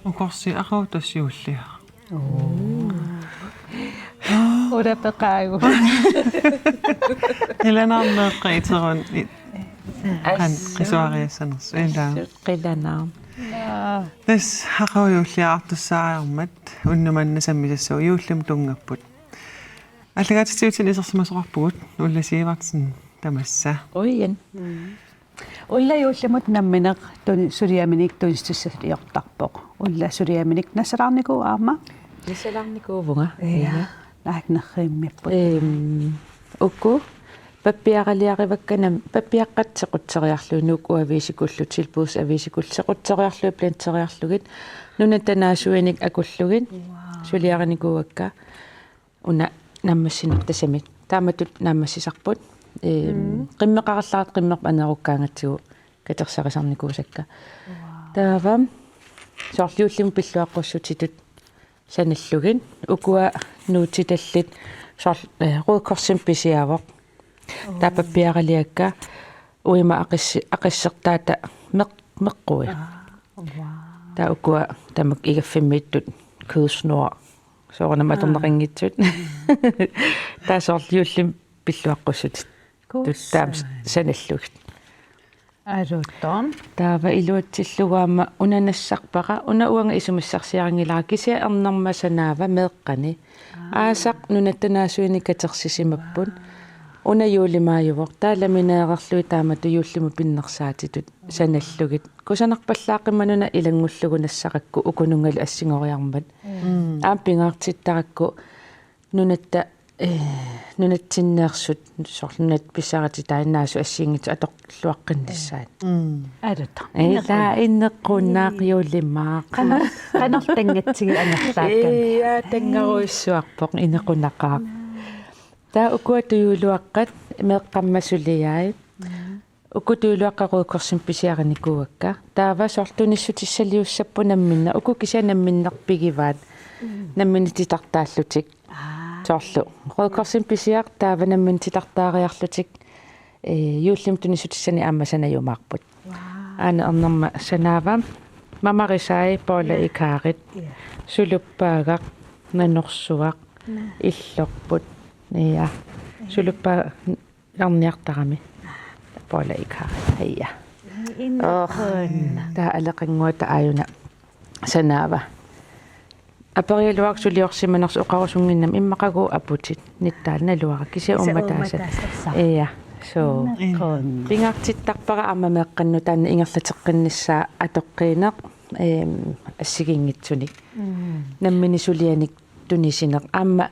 وكرسي أخو تسيوليها ولا بقايو إلا نعم قيتغن كان قسواري سنص إلا قلنا بس أخو يولي عطو الساعة أمد وإنما نسمي تسوي يولي تنقبود أتلقى تستيوتين إساس مسرحبود ولا سيراتسن تمسا وين ولا يوسمت نمنق تون سوريامنيك تونستس يقطقبق ولا سوريامنيك نسرانيكو أما نسرانيكو بونا نحن نخيم أوكو بابياغالياغيвакканам папиаққатсеқутсериарлунук уависикуллутилпуус ависикулсеқутсериарлу плантсериарлугит нунатанаасуиник акуллугит сулиараникууакка уна наммассинеқ тасамик тааматут нааммассисарпут қиммеқараллаарат қиммерп анеруккаангатсигу катерсарисарникуусакка таавам соорлиуллим пиллуаққуссутитут саналлугит укуа нуутиталлит соор руукорсим писиавоқ тапаппиаралиакка уима ақиссертаата меққуи таа укуа тамак игаффиммиттут кууснуа соорнаматорнеқингитсут таасоорлиуллим пиллуаққуссут туттаам саналлугит ажуттон таава илуатсиллугаама унанассарпара уна уанга исумассарсиарангилара кися ернэрмасанаава меэққани аасақ нунаттанаасуини катерсисимаппут уна юулимааювоқ тааламинеэқарлуи таамату юуллиму пиннерсаатитут саналлугит кусанарпаллаақиммануна илангуллугу нассақакку укунунгалу ассигориармат аам пингаартиттаракку нунатсиннеерсут сорлунат писарати таиннаасу ассиингиту атоқлуаққиннассаат ажутта эла иннеққуннаақ юулимаа канертангатсиги анерлаакка тангаруиссуарпоқ инеқунақаа таа укуатуйулуаққат меэққаммасулияи укутуйулуаққаруукорсим писиараникууакка таава соорлуниссутиссалиуссаппунамминна уку кисанамминнерпигиваат намминититартааллутик соорлу руукорсим писиақ тааванамминититартаариарлутик юуллим тунissутиссани ааммасанаюмаарпут аана ернерма санаава мамарисаи пола икаарит сулуппаагақ нанорсуақ иллорпут ja suluppa jarniartarami pola ikaarit hayya taa aleqanguata aayuna sanaava aperialuaq suliorsimaners uqarusunginnam immaqagu aputit nittaalna luara kisia ummataasat ja so pingartittarpara ammameeqqannu taanna ingerlateqqinnissaa atoqqiineq assigingitsunik nammini sulianik tunisineq amma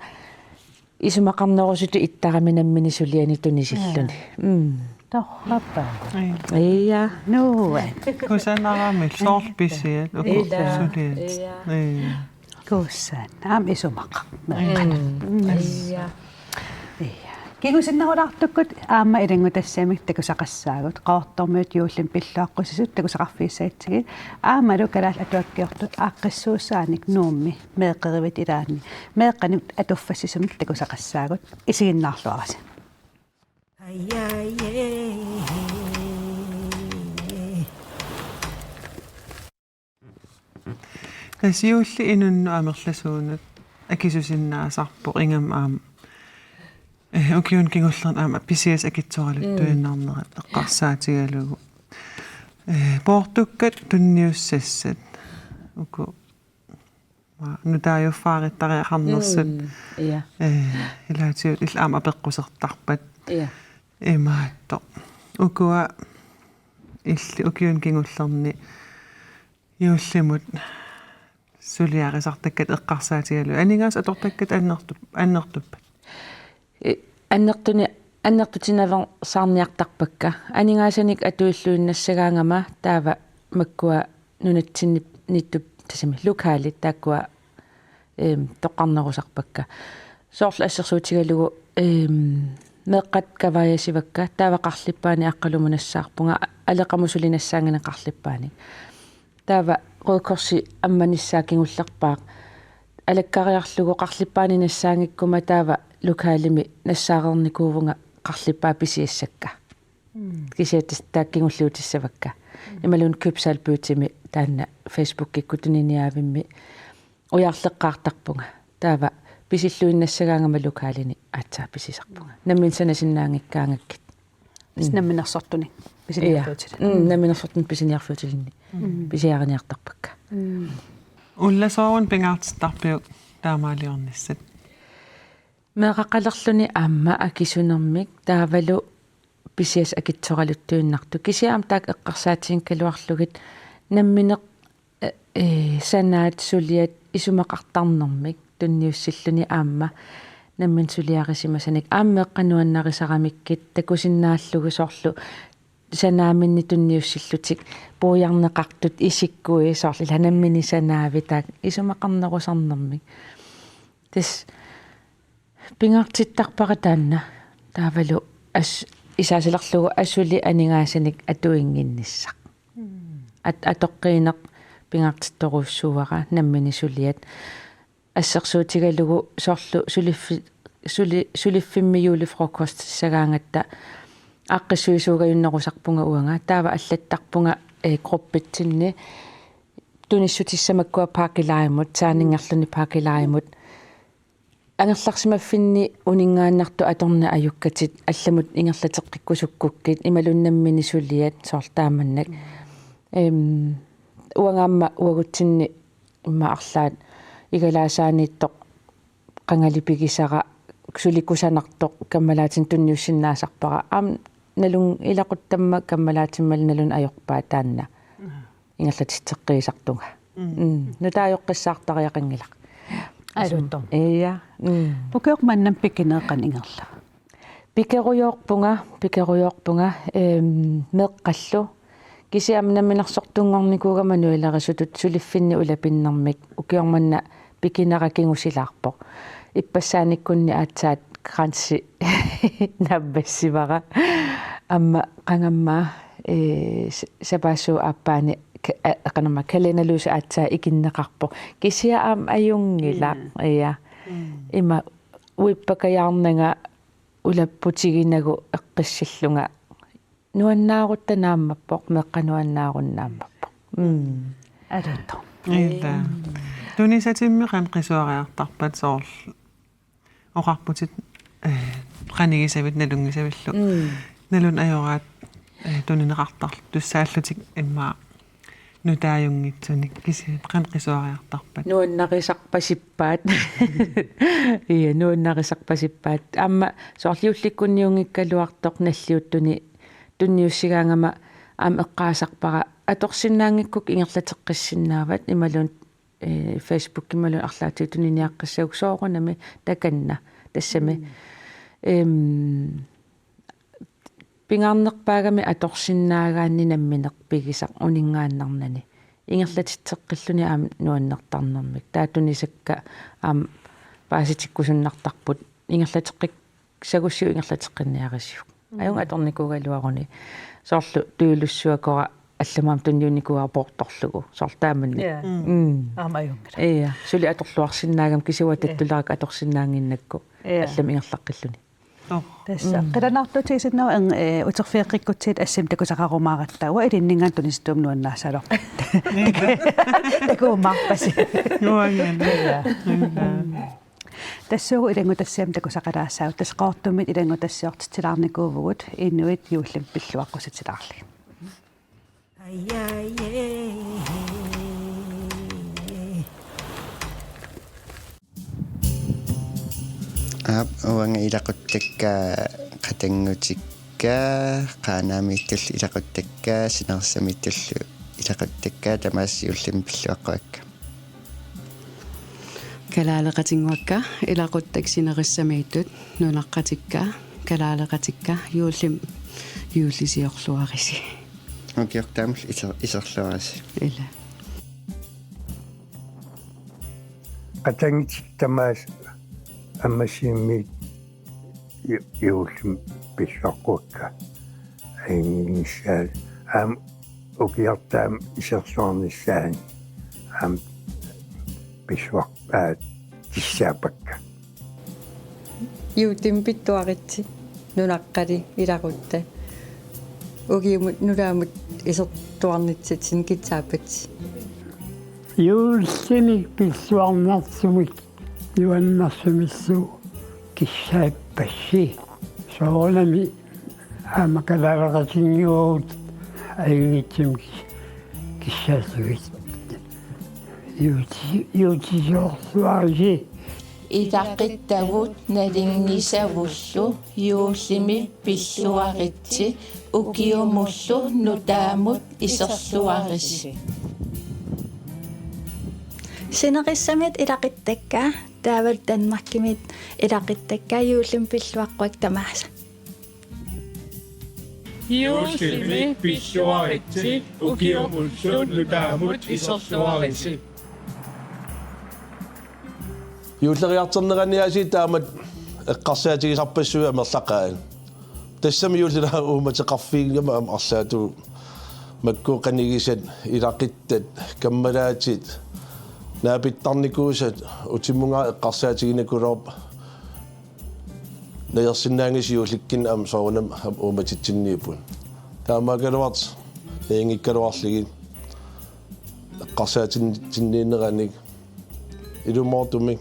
исумақарнерусуту иттараминаммини сулиани тунисиллуни торраппа ия нуа кусанарами соорписиат укусулиат кусан аам исумақа ия кигусиннерулаартуккут аама илангутассамик такусақассаагут qaortormiut юуллим пиллааққусисут такусақарфиссаатсигит аамалу калаал атуаккиортут ааққиссуусааник нуумми меэққеривит илаани меэққани атуффассисумик такусақассаагут исигиннаарлуараси тасиулли инунну амерласуунут акисусиннаасарпо ингам аама окиун кингуллерн аама писиас акитсоралут туиннаарнерат эққарсаатигалугу портуккат тунниуссассат уку нутааюффаариттариақарнерсут ия илаатиут ил аама пеққусертарпат ия имаатто укуа илли окиун кингуллерни юуллимут сулиарисартаккат эққарсаатигалу анигаас атортаккат аннертуппат аннертутинавер саарниартарпакка анигаасаник атуиллуиннассагаангама таава маккуа нунатсинни ниттуп тасами лукаалит тааккуа тоққарнерусарпакка соорл ассерсуутигалугу meeqqat kavaayasivakka taava qarlippaani aqqalumunassаарpunga aleqamusulinassаангана qarlippaani taava qokorsi ammanissaakinullerpaaq алаккариарлугу qарлиппаанинassaangikкума таава лукаалими нассаарерникуувнга qарлиппаа писиассакка кисиатис тааккингуллуутиссавакка ималун кюпсалпуутими таанна фейсбуккикку туниниаавимми уяарлеққаартарпунга таава писиллуиннассагаангама лукаалини аатсаа писисарпунга наммин санасиннаангиккаангаккит намминерсортуни писиниарфуутил намминерсортун писиниарфуутилинни писиариниартарпакка улласоорун пингаартиттарпиу таамаалиорниссат меэқақалерлүни аама акисунермик таавалу писиас акитсоралуттуиннарту кисиаам таак эққарсаатигин калуарлугит намминеқ санаат сулиат исумақартарнэрмик тунниуссиллүни аама наммин сулиарисимасаник ааммеэққануаннарисарамиккит такусиннааллугу соорлу санааминни тунниуссиллутик пууярнеқартут исиккуи соорлу ханаммини санаави таак исумақарнерусарнэрмик тас пингаартиттарпара таанна таавалу ас исаасилерлугу асули анигаасаник атуингинниссақ атоққиинеқ пингаартитторуссууара наммини сулиат ассерсуутигалугу соорлу сулиффиммиюли фрокост сагаангатта аққиссуисуугаюннерусарпунга уанга таава аллаттарпунга группитсинни туниссутиссамаккуа паакилааймут саанингерлуни паакилааймут ангерларсимаффинни унингааннарту аторна аюккатит алламут ингерлатеққиккусуккуккит ималуннаммини сулиат соорлтааманнак уангаамма уагутсинни иммаарлаат игалаасаанииттоқ қангалипигисара суликкусанартоқ каммалаатин тунниуссиннаасарпара аам налун илақуттамма каммалаатиммал налун аёрпаа таанна ингерлатитеққиисартунга нутаайоққиссаартариақангилақ алуттор ия пукеоқ маннам пикинеэқан ингерла пикеруйоорпунга меэққаллу кисиамнаминерсортунгорникуугама нуилерисутут сулиффинни улапиннэрмик укиорманна пикинеракингусилаарпоқ иппассааниккунни аатсаат кранси наббассивара амма қангамма сапаасуу ааппаани эканама каленалуус аатсаа икиннеқарпо кисиаам аюнгила ия има уиппакаярнага улаппутигинагу эққиссиллунга нуаннаарутанааммаппоқ меққануаннааруннааммаппоқ алуттор илла тунисатиммеқан қисуариартарпат соорл оқарпутит қанигисавит налунгисавиллу налун ajораат тунинеқартарлу туссааллутик имма нутааюнгитсуник киси қанқисуариартарпат нуаннарисарпасиппаат ия нуаннарисарпасиппаат аама соорлиулликкунниунгиккалуартоқ наллиуттуни тунниуссигаангама аама эққаасарпара аторсиннаангиккук ингерлатеққиссиннаават ималун фейсбук ималун арлаатиу туниниаққиссаук соорунами таканна тассами пингарнерпаагами аторсиннаагаанни намминерпигисақ унингааннарнани ингерлатитеққиллуни аама нуаннертарнэрмик таатунисакка аама пааситиккусуннартарпут ингерлатеққик сагуссиу ингерлатеққинниарисиу аюнга аторникугалуаруни соорлу туилуссуакора алламаам тунниуникуа порторлугу соорлтааманни аамаюнгила ия сули аторлуарсиннаагам кисуа таттулерак аторсиннаангиннакку аллам ингерлаққиллуни тасса қиланартутигисиннава утерфиэққиккутсиит ассим такусақарумааратауа илиннингаан тунистуум нуаннаасалоо такуумаарпаси тассуугу илангутассиам такусақалаассаа тасқаортумит илангутассиортитилаарникуувгут иннуит юуллам пиллуаққуситилаарли уанга илақуттакка қатангутикка қаанаамииттул илақуттакка синерсамиттуллу илақуттакка тамаас юуллим пиллуаққуакка калаалеқатингуакка илақуттак синериссамииттут нунаққатикка калаалеқатикка юуллим юуллисиорлуариси окиортаамл исерлуараси ила қатангит тамаас аммасииммиит يوسم بشقوكا إنشال أم وكيرتام إسرسون الثاني أم بشوق تشابك يوتم بتوارتي ننقلي إلى غدا وكيمت نرامت إذا توارنتين كتابتي يوسمي بسوار نفسك يوانسمسو كشاب بشي شغلمي أما كذا رغتين يوت أيتم كشاسويت يوتي جوغسوارجي итаққиттагут налингисавуллу юуллими пиллуаритси укиумуллу нутаамут исерлуариси синеқиссамит илақиттакка таавал танмаркимит илақиттакка юуллим пиллуаққуак тамааса юуллими пиллуаритси укиумуллу нутаамут исерлуариси юуллериартернераниаси таамат эққарсаатигисарпассуи амерлақаан тассами юуллера ууматеқарфиингама ам арсаату маккуоқанигисат илақиттат каммалаатит наапиттарникуусат утиммунгаа эққарсаатигинакулорп наерсиннаангис юулликкин ам соорунам ууматитсиннииппун таамаакалуарт наингиккалуарлигит эққарсаатиннииннераник илумоортумик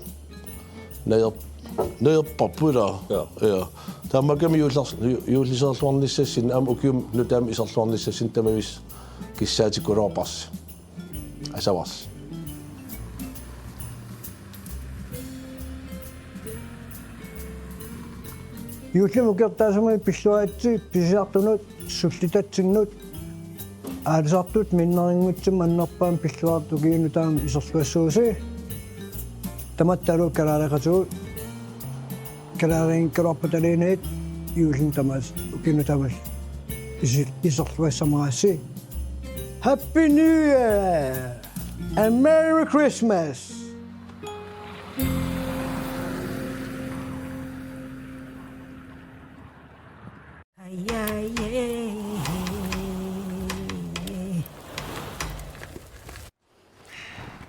нерпаппула я тамаками юуллисерлуарниссассин ам укиум нутаам исерлуарниссассин тамавис киссаатиккулоорпарс асаварс юуллимукертаасамани пиллуаатси писиартунут суллитатсиннут аалисартут миннерингутсим аннерпаам пиллуарту киинутаам исерлуассууси таматталу калаалеқатуу калаарин калорпаталинеит юулин тамаас укинутамас исерлуассамааси Happy New Year and Merry Christmas.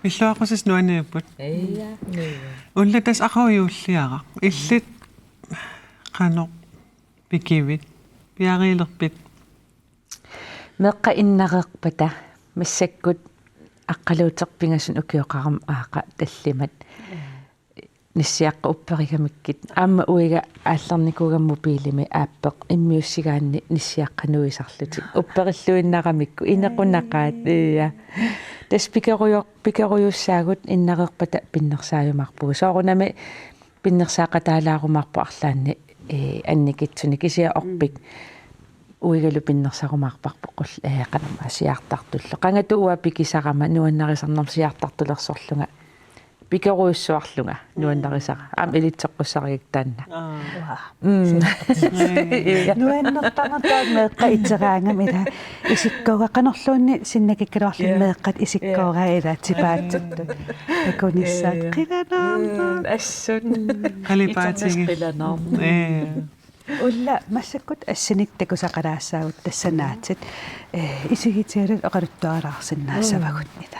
Иллуақусис нуаниаппут. Уллатас ақуйууллиара. Иллит қано пикивит. Пиарилерпит. меққа иннереқпата массаккут аққалуутерпингасун укиоқарам аақа таллимат ниссиаққа упперигамиккит аама уига аалларникуугамму пиилими ааппеқ иммиуссигаанни ниссиаққануисарлутик уппериллуиннарамикку инеқунақаат ия тас пикеруйуссаагут иннереқпата пиннерсааюмарпугу соорунами пиннерсаақатаалаарумарпу арлаанни анникитсуни кисиа орпик уигалу пиннерсарумаарпарпу қул қанама сиартартуллу қангатууа пикисарама нуаннарисарнам сиартартулерсорлунга пикеруйуссуарлунга нуаннарисара аам илитсеққуссариак таанна нуаннертарнатаат меққа итераангам ила исиккоога қанерлуунни синнакиккалуарлун меққат исиккоога ила типааттутту такунissаат қиланаам ассун қалипаатиги қиланаам улла массаккут ассаник такусақалаассаагут тассанаатит исигитиалут оқалуттуалаарсиннаасавагут нита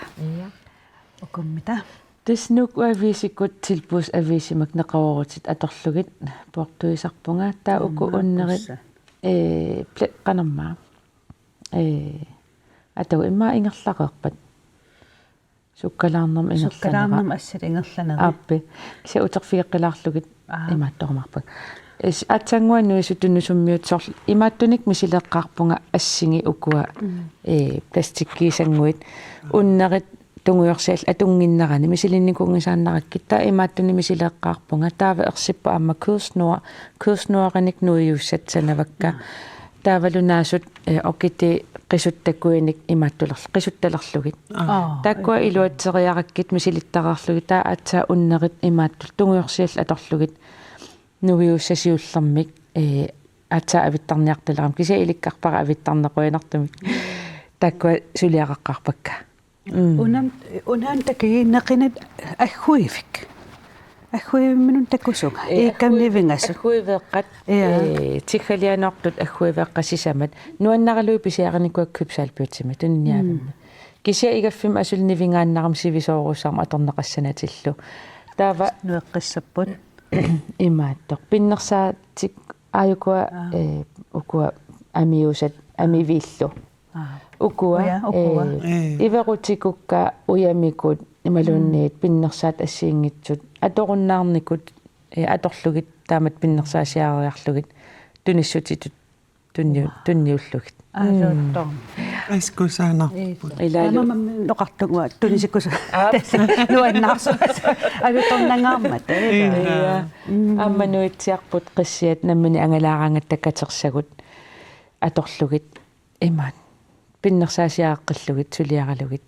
окуммита тэснук ависиккут тилпус ависимак неқаворутит аторлугит портуисарпунга таа уку уннерит плеққанермаа атау имма ингерлақеқпат суккалаарнерм ингерланера суккалаарнерм ассат ингерланера аппи се утерфиэққилаарлугит имааттормарпак атсангуаннуису туннусуммиут сорл имааттуник мисилеққарпунга ассиги укуа пластиккисангуит уннерит тунгуйорсаал атунгиннерани мисилинникунгисааннараккиттаа имааттуни мисилеққарпунга таава ерсиппа аама курснуараник нуиуссатсанавакка таавалунаасут окити qisuttakuinik imattulерл qisuttalerlugit takkua iluatseриараккит мисилиттараарлугит таа атсаа уннерит имааттул тунгуйорсиал аторлугит нуиуссасиуллэрмик атсаа авиттарниарталерам кися иликкарпара авиттарнеқуинартумик таккуа сулиақаққарпакка унам такигиннеқинат аггуивик аггуивимминун такусуга ииккамнивингасу аггуивеэккат тиккалианоортут аггуивеэккасисамат нуаннаралуи писиараникуак купсаалпиутсима тунниаавимма кися игаффим асулнивингааннарам сивисоорусарма аторнеқассанатиллу таава нуэққиссаппут имааттоқ пиннерсаатик ааюкуа укуа амиусат амивиллу укуа иверутикукка уямикут ималуунниит пиннерсаат ассиингитсут аторуннаарникут аторлугит таамат пиннерсаасиариарлугит туниссутитут тунниуллугит аалуутто аскусаанарпут илаалу ноқартугуа тунисиккусу нуаннаарсу алуторнангаармат аммануитсиарпут қиссиат наммини ангалаарангат таккатерсагут аторлугит имаат пиннерсаасиааққиллугит сулиаралугит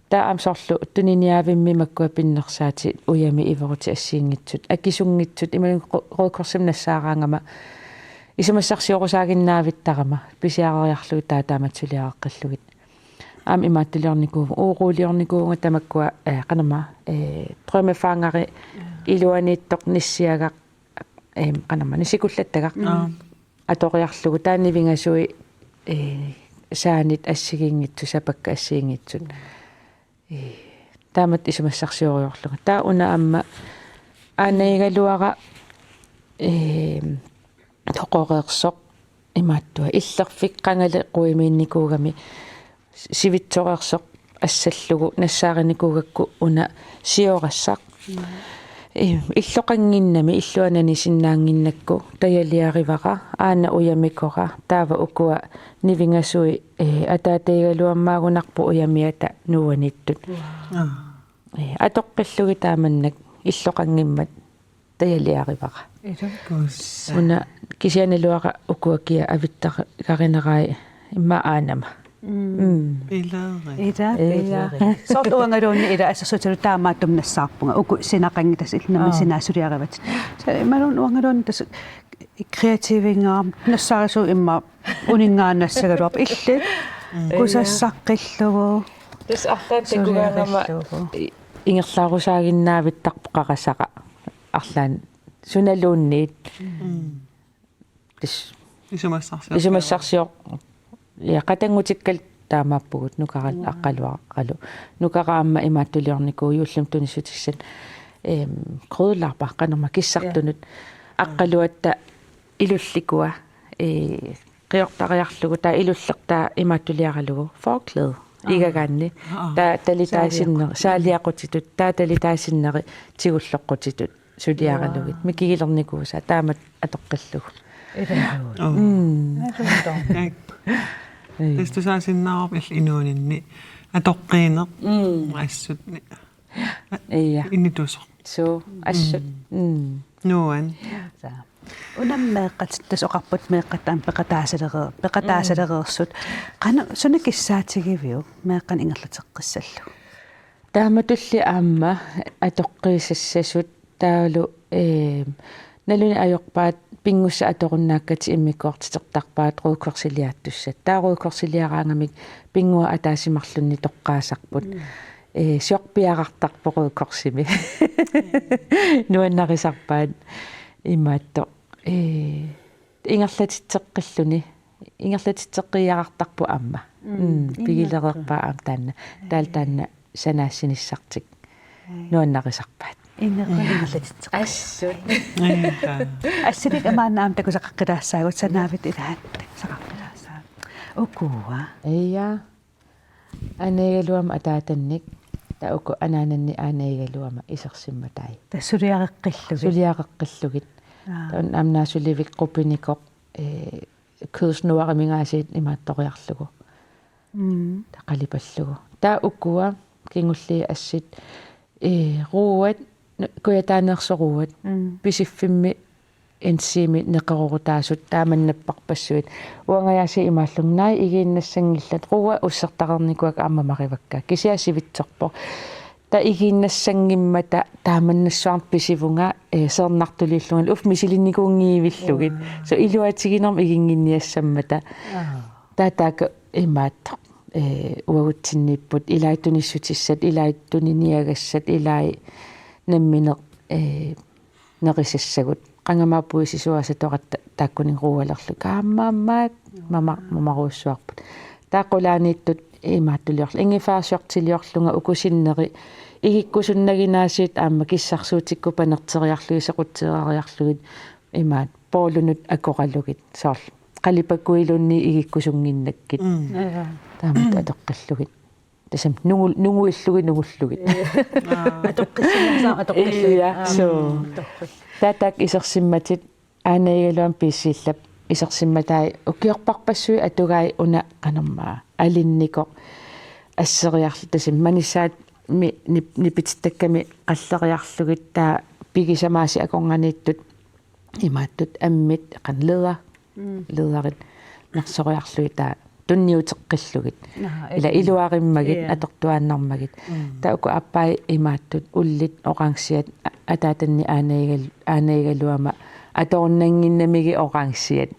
таа амсорлу туниниаавимми маккуа пиннерсаати уями иверути ассиингитсут аккисунгитсут ималун роокорсимнассаараангама исумассарсиорусаагиннаавиттарама писиарариарлугит таатаамат сулиааққиллугит аам имааттулиорникуу ууруулиорникуунга тамаккуа канама трømmefaangari илуанииттоқ ниссиагақ канама нисикуллаттагақ аториарлугу тааннивингасуи саанит ассигингитсу сапакка ассиингитсут таамат исумассарсиориорлуга таа уна амма анаигалуара тоқореерсоқ имааттуа иллерфик қангали қуимиинникуугами сивитсореерсоқ ассаллугу нассааринникуугакку уна сиорассақ иллоқангиннами иллуанани синнаангиннакку таялиаривара аана уямикора таава укуа нивингасуи атаатаигалуаммаагунарпу уямиата нуаниттут атоққиллуги тааманнак иллоқангиммат таялиаривара уна кисианалуара укуакия авиттақаринерай имма аанама Ida. Sort uangaroon ida asa sotsero taamatum nassarpunga uku sinaqangitas ilnama sinaasuriaravat. Sa imarun uangaroon tas kreativingaam nassarasu imma uningaannassagaruap illi kusassaqillugu tas арлаатикугаангама ингерлаарусаагиннаавиттарпоқарасаqa арлаан суналуунниит тис исумассарсио я qatangutikkal таамааппугут нукарал аққалуаққалу нукараамма имааттулиорникуу юуллум тунissutissat крудулларпа қанерма киссартунут аққалуатта илулликуа қиортариарлугу таа илуллертаа имааттулиаралугу форклед игагаанни таа талитаасиннери саалиақутитут таа талитаасиннери тигуллоққутитут сулиаралугит микигилерникууса таамат атоққиллугу Тестусаасиннаарап иnuuninni атоққиинеқ ассутни ия иннитусо соо ассут нуан унаммеэққат тасоқарпут меэққатаам пеқатаасалереерсут қана сунакиссаатигивиу меэққан ингерлатеққиссаллу тааматулли аама атоққиисассасут таалу налуни аёрпаат пингусса аторуннааккати иммикуартитертарпаат руукорсилиааттуссат тааруукорсилиараангамик пингуа атаасимарлунни тоққаасарпут сиорпиарартарпо руукорсими нуаннарисарпаат имаатто ингерлатитсеққиартарпу амма пигилерерпаа аам таанна санаассиниссартик нуаннарисарпаат ассут ассирик амаанаам такусаққилаассаагут санаавит илаат сақаққилаассаа укуа ия анегалуама атаатанник тауку анаананни aaneegaluama исерсимматай сулиақеққиллугит таун амнаасуливик қупиникоқ kødsnuarimингаасиит имаатториарлугу тақалипаллугу таа уккуа кингулли ассит рууат куятаанерсоруут писиффимми энсими неқерорутаасут тааманнаппарпассуит уангаяаси имааллугнай игииннассангиллат руа уссертақарникуак аамамаривакка кисиасивитсерпо та игииннассангиммата тааманнассуарт писивунга сеернартулииллугал уф мисилинникуунгиивиллугит со илуатигинерм игингинниассаммата таатака имаатто уагутсинниппут илаайтуниссутиссат илаайтуниниагассат илай намминеқ neqisissagут qangamaapuisisuasatoqat taakkunin ruualerlu kaammaammaat mamaruussuarput taaqulaaniittut imaattuliorlu ingifaasortiliorlunga ukusinneri igikkusunnaginaasiit aamma kissarsuutikku panerteriarlugi sequtteerariarlugit imaat poolunut akoqallugit soorlu qalipakkuilunni igikkusunginnakkit taamat atoqqillugit tasam nunguillugit atoqqillugit so tatak isersimmatit aanaigaluan piissillap isersimmatai ukiorparpassui atugai una qanermaa alinnikoq asseriarlu tasam manissaat nipitittakkami qalleriarlugit taa pigisamaasi akonganiittut imaattut ammit qanleerit nersoriarlui taa tunniuteqqillugit ila iluarimmagit atortuaannarmagit tauku appai imaattut ullit oqanssiat ataatanni aanaigaluama atornanginnamigi oqanssiat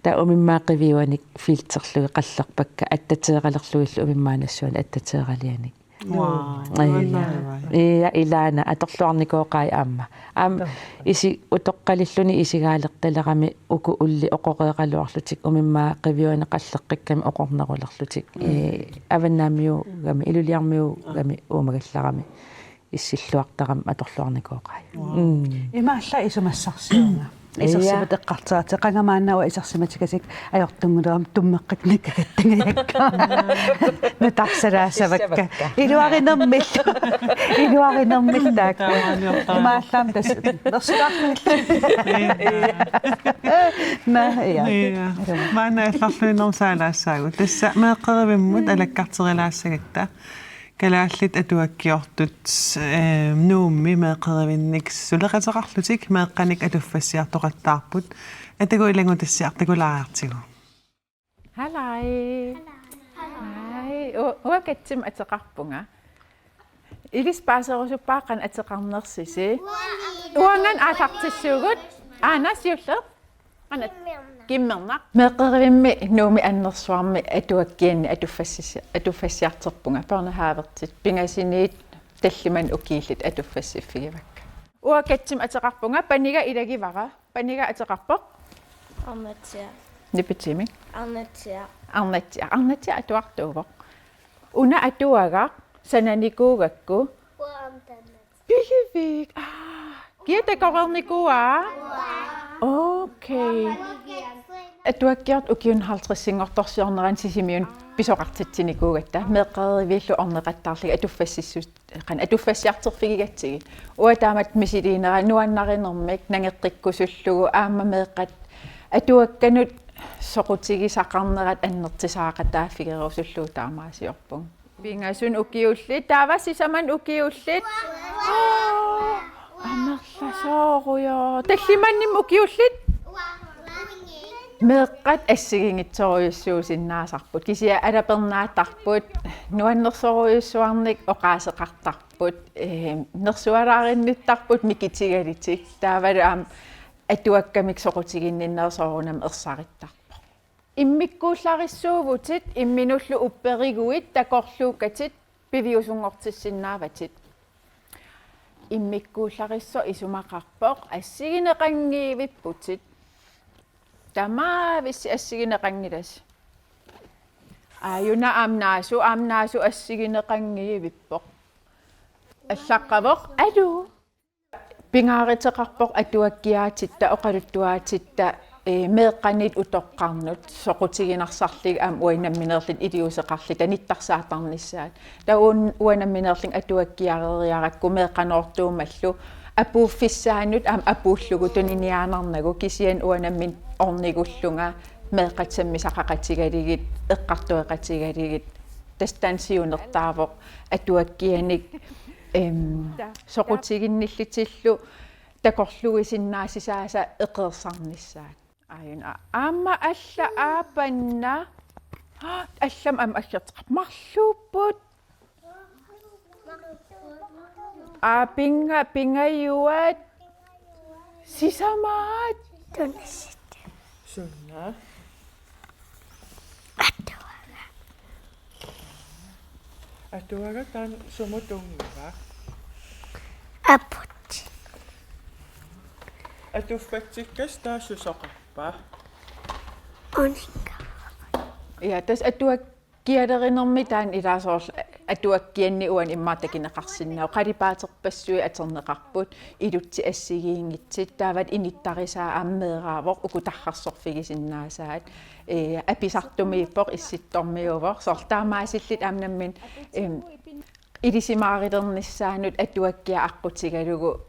taa umimmaaqqiviuanik filterlugi qallerpakka attateeqalerlugillu umimmaanassuan attateeqalianik iya ilaana atorluarnikooqai aamma isi utoqqalilluni isigaaleqtalerami uku ulli oqoqeeqaluarlutik umimmaa qiviuana qalleqqikkami oqornerulerlutik avannaamiu gami iluliarmiu gami uumagallaqami issилluартарам аторлуарникооqai имаалла исумассарсиунга исерсимат эққартаати қангамааннава исерсиматикасик аёртунгулерам туммеққитниккагаттангаякка натарсалаассавакка илуаринермиллаак имааллаам тас нерсулаарлу маана алларлуинерсаалаассаагу тасса меэққеривиммут алаккартерилаассагатта калааллит атуаккиортут нуумми меэқеривинник сулеқатеқарлутик меэққаник атуффассиартоқаттаарпут атагуилангу тассиартакулаариартигу Halai. Hai. Uakatsim ataqarpunga. Ilispaaserusuppaaqan ataqarnersisi. Uangan aasartissuugut aanasiuller. Anat kimmerna. Meqerivimmi nuumi annersuarmi atuakkianni atuffassiarterpunga parnahaavertit pingasiniit talliman ukiillit atuffassiffigivakka. Uakatsim ataqarpunga paniga ilagivara. Paniga ataqarpoq. Arnatsia. Nipitimi. Arnatsia atuartuuvoq. Una atuaga sananikuugakku. Pigivik. Kietakorernikua. Okay. Atuakkiart ukiunhaltrissingortorsiorneran sisimiun pisoqartitsinikuugatta meeqqerivillu orneqattaarligi atuffassissut qan atuffassiarterfigigatsigi uataamat misiliinera nuannarinermik nangeqqikkusullugu aamma meeqqat atuakkanut soqutigisaqarnerat annertisaaqataafigerusullu taamaasiorpung pingasun ukiullit taavassisaman ukiullit амерласооруйо таллиманним укиуллит меэккат ассигингитсориуссуусиннаасарпут кисиа алапернаатарпут нуаннерсориуссуарник оqaасеқартарпут нерсуалааринниттарпут микитигалитик таавалаам атуаккамик соқутигинниннерсоорунам ерсариттарпо иммиккууллариссуувутит имминуллу упперигуит такорлууккатит пивиусунгортиссиннааватит иммиккууллариссо исумақарпоқ ассигинеқангиивиппутит тамаависси ассигинеқангилас аюна амнаасу ассигинеқангиивиппоқ аллаққавоқ алу пингааритеқарпоқ атуаккиаатитта оқалуттуаатитта меэққанит утоққарнут соқутигинарсарлиг аам уинамминерлит илиусеқарлит аниттарсаатарниссаат таун уинамминерлин атуаккиарериаракку меэққанортуумаллу апууффиссаанут аам апууллугу туниниаанарнагу кисиан уинаммин орнигуллунга меэққатсаммисақақатигалигит эққартуэқатигалигит тастансиунертаавоқ атуаккианик соқутигинниллитиллу такорлуисиннаасисааса эқерсарниссаат аюна аама алла аапанна аллам ам аллертеқ марлууппут пингаюат сисамаат сунна атуага тан сумутунгава Atuffaktikkas taassusoqarpaa. Oninka. Ja tas atuakkialerinermi taan ilaasoorl atuakkianni uan immaatakineqarsinnao qalipaaterpassui aterneqarput ilutsi assigiingitsit taavat inittarisaa aammeeraavoq ukutarrarsorfigisinnaasaaat apisartumiippoq issittormiuvor sortaamaasillit aamnammin ilisimaarilernissaanut atuakkia aqqutigalugu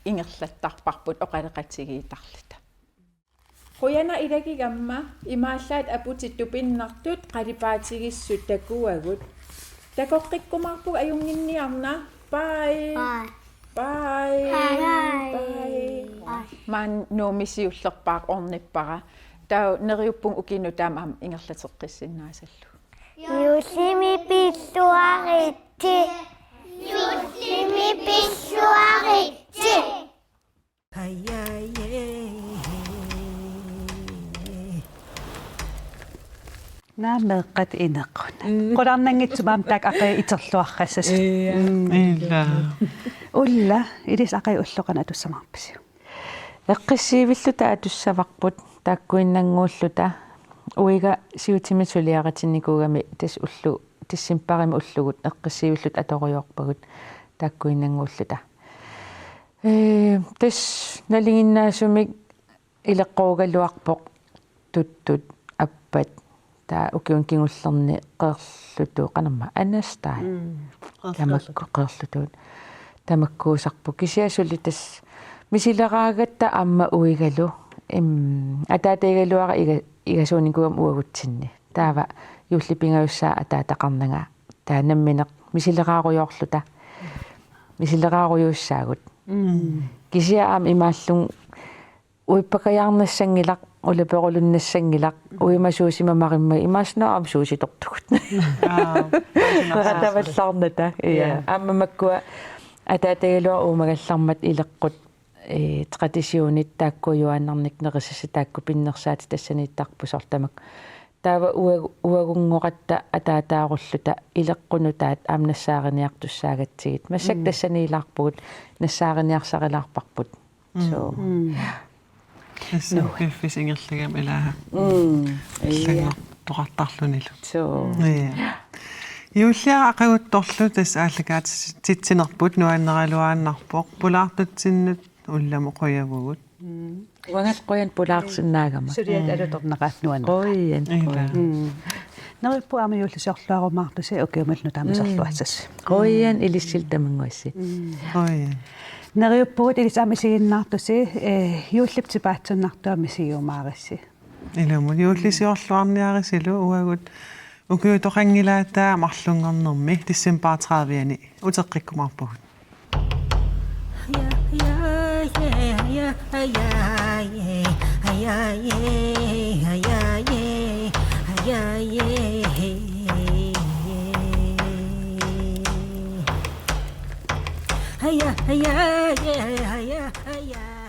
ingerlattarparput oqaleqatigiitarlita. Quyana ilakigamma imaallaat aputit tupinnartut qalipaatigissut takuagut takoqqikkumarpug ajunginniarna bye bye bye man noomisiullerpaaq ornippara tau neriuppung ukinu taam ingerlateqqissinaasallu Jullimi pissuaritti. Jullimi pissuaritti. Naameeqqat ineqquna. Qolarnangitsumaam taak aqi iterluarrassas. Illa. Ulla ilis aqi ulluqana tussamarpisi. Eqqissiivilluta atussavaqput taakkuinnanguulluta uiga siutimiisuliaqatinnikuugami tas ullu tissimparimi ullugut eqqissiivillut atoriorpagut taakkuinnanguulluta. Tas nalinginnaasumik ileqqoogaluarpoq tuttut appat taa ukiun kingullerni qeerlutu qanamma anastaa tamakku qeerlutut tamakkuusarpu kisiasulli tas misileragatta amma uigalu ataataigaluara igasuunikugam uagutsinni taava jullipingayussaa ataataqarnaga taanammineq misileraaruyorluta misileraarujuussaagut kisiaam imaallung uippakajaarnassangilaq uleperulunnassangilaq uimasuusimamarimma imaasnaam suusitortugut tavallarnata iya ammamakkua ataataigalua uumagallarmat ileqqut traditionit taakkujuannarnik nerisassa taakkupinnersaati tassaniittarpusortamak taava uagungoqatta ataataarulluta ileqqunutaat aamnassaariniartussaagatigit massak tassaniilaarpugut nassaariniarsarilaarparput so Kifis ingerligam ilaaha. Toqartarlunilu. So. Юллиа ақагутторлу тас ааллакаат титсинерпут нуаннералуааннарпоқ пулаартутсиннут улламу қоявугут. Уангал қоян пулаарсиннаагама. Сулиат алуторнеқаат нуанна. Қоян. Нериппу ама юллисорлуарумаартуси окиумалну таамисорлуассас. Қоян илиссил тамангуасси. Қоян. Нериппугут илисаамисигиннаартуси юуллиптипаатсуннартуами сиумаарисси. Илуму юллисиорлуарниарисилу уагут укиутоқангилаатаа марлунгорнерми тиссимпаатраавиани утеққиккумарпугут. Hiya, hiya, hiya, hiya, hiya.